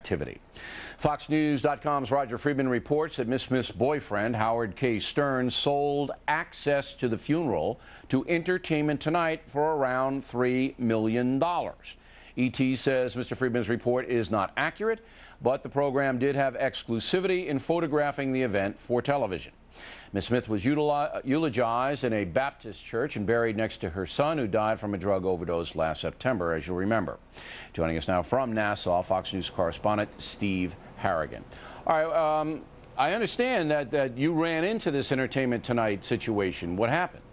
activity. FoxNews.com's Roger Friedman reports that Miss Smith's boyfriend, Howard K. Stern, sold access to the funeral to Entertainment Tonight for around $3 million. ET says Mr. Friedman's report is not accurate, but the program did have exclusivity in photographing the event for television. Ms. Smith was eulogized in a Baptist church and buried next to her son, who died from a drug overdose last September, as you'll remember. Joining us now from Nassau, Fox News correspondent Steve Harrigan. All right, I understand that you ran into this Entertainment Tonight situation. What happened?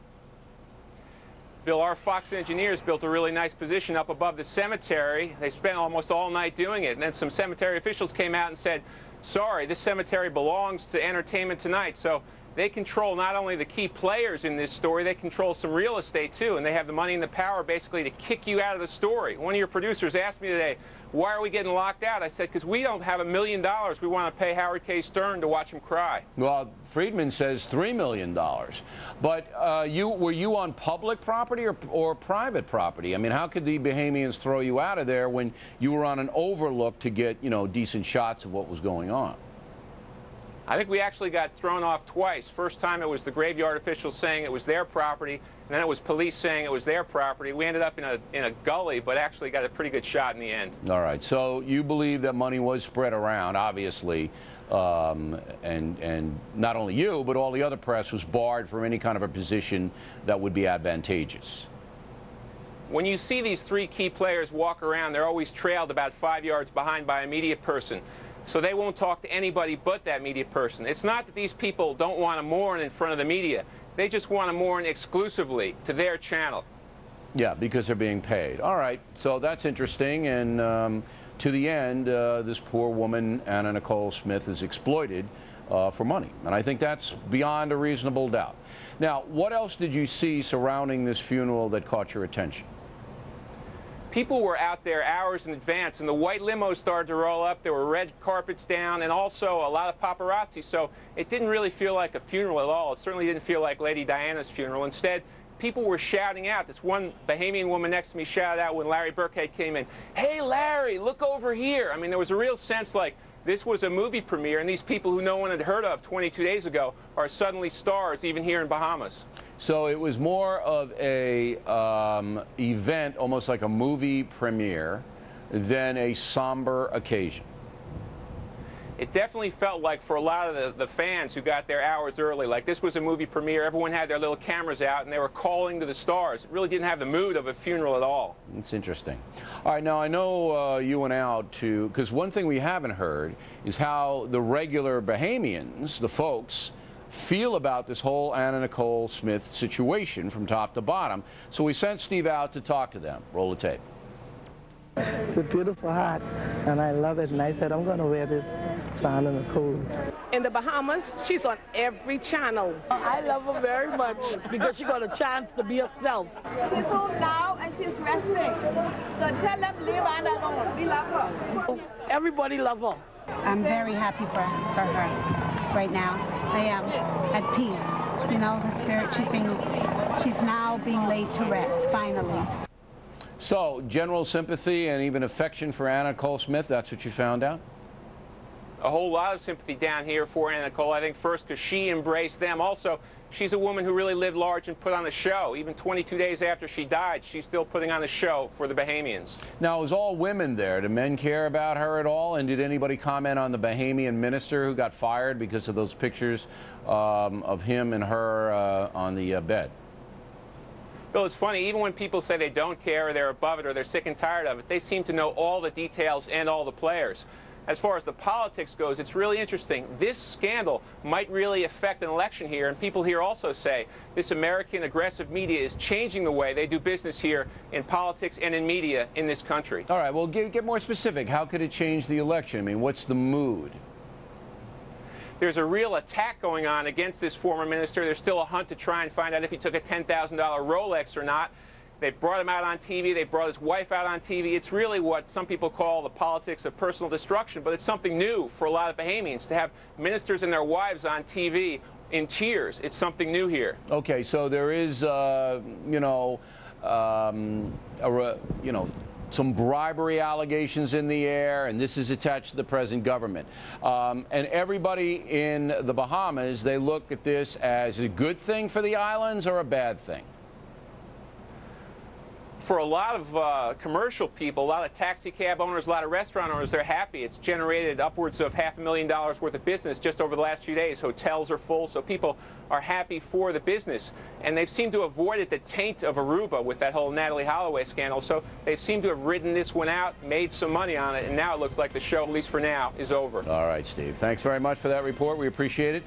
Bill, our Fox engineers built a really nice position up above the cemetery. They spent almost all night doing it, and then some cemetery officials came out and said, sorry, this cemetery belongs to Entertainment Tonight. So they control not only the key players in this story, they control some real estate too, and they have the money and the power basically to kick you out of the story. One of your producers asked me today, why are we getting locked out? I said, because we don't have $1 million. We want to pay Howard K. Stern to watch him cry. Well, Friedman says $3 million. But were you on public property or private property? I mean, how could the Bahamians throw you out of there when you were on an overlook to get, decent shots of what was going on? I think we actually got thrown off twice. First time it was the graveyard officials saying it was their property, and then it was police saying it was their property. We ended up in a gully, but actually got a pretty good shot in the end. All right, so you believe that money was spread around, obviously, and not only you, but all the other press was barred from any kind of a position that would be advantageous. When you see these three key players walk around, they're always trailed about 5 yards behind by a media person. So they won't talk to anybody but that media person. It's not that these people don't want to mourn in front of the media. They just want to mourn exclusively to their channel. Yeah, because they're being paid. All right, so that's interesting. And to the end, this poor woman, Anna Nicole Smith, is exploited for money. And I think that's beyond a reasonable doubt. Now, what else did you see surrounding this funeral that caught your attention? People were out there hours in advance, and the white limos started to roll up. There were red carpets down, and also a lot of paparazzi. So it didn't really feel like a funeral at all. It certainly didn't feel like Lady Diana's funeral. Instead, people were shouting out. This one Bahamian woman next to me shouted out when Larry Burkhead came in, "Hey, Larry, look over here." I mean, there was a real sense like this was a movie premiere, and these people who no one had heard of 22 days ago are suddenly stars, even here in Bahamas. So it was more of a event, almost like a movie premiere, than a somber occasion. It definitely felt like, for a lot of the fans who got there hours early, like this was a movie premiere. Everyone had their little cameras out, and they were calling to the stars. It really didn't have the mood of a funeral at all. It's interesting. All right, now I know you went out to, because one thing we haven't heard is how the regular Bahamians, the folks, feel about this whole Anna Nicole Smith situation from top to bottom. So we sent Steve out to talk to them. Roll the tape. It's a beautiful hat, and I love it. And I said, I'm going to wear this for Anna Nicole. In the Bahamas, she's on every channel. I love her very much because she got a chance to be herself. She's home now and she's resting. So tell them, leave Anna alone. We love her. Everybody love her. I'm very happy for her right now. I am at peace. Her spirit, she's now being laid to rest, finally. So, general sympathy and even affection for Anna Nicole Smith, that's what you found out? A whole lot of sympathy down here for Anna Nicole, I think, first because she embraced them. Also, she's a woman who really lived large and put on a show. Even 22 days after she died, she's still putting on a show for the Bahamians. Now, it was all women there. Did men care about her at all? And did anybody comment on the Bahamian minister who got fired because of those pictures of him and her on the bed? Bill, it's funny, even when people say they don't care or they're above it or they're sick and tired of it, they seem to know all the details and all the players. As far as the politics goes, it's really interesting. This scandal might really affect an election here, and people here also say this American aggressive media is changing the way they do business here in politics and in media in this country. All right, well, get more specific. How could it change the election? I mean, what's the mood? There's a real attack going on against this former minister. There's still a hunt to try and find out if he took a $10,000 Rolex or not. They brought him out on TV. They brought his wife out on TV. It's really what some people call the politics of personal destruction, but it's something new for a lot of Bahamians to have ministers and their wives on TV in tears. It's something new here. Okay, so there is, some bribery allegations in the air, and this is attached to the present government. And everybody in the Bahamas, they look at this as a good thing for the islands or a bad thing? For a lot of commercial people, a lot of taxi cab owners, a lot of restaurant owners, they're happy. It's generated upwards of $500,000 worth of business just over the last few days. Hotels are full, so people are happy for the business. And they've seemed to have avoided the taint of Aruba with that whole Natalie Holloway scandal. So they've seemed to have ridden this one out, made some money on it, and now it looks like the show, at least for now, is over. All right, Steve. Thanks very much for that report. We appreciate it.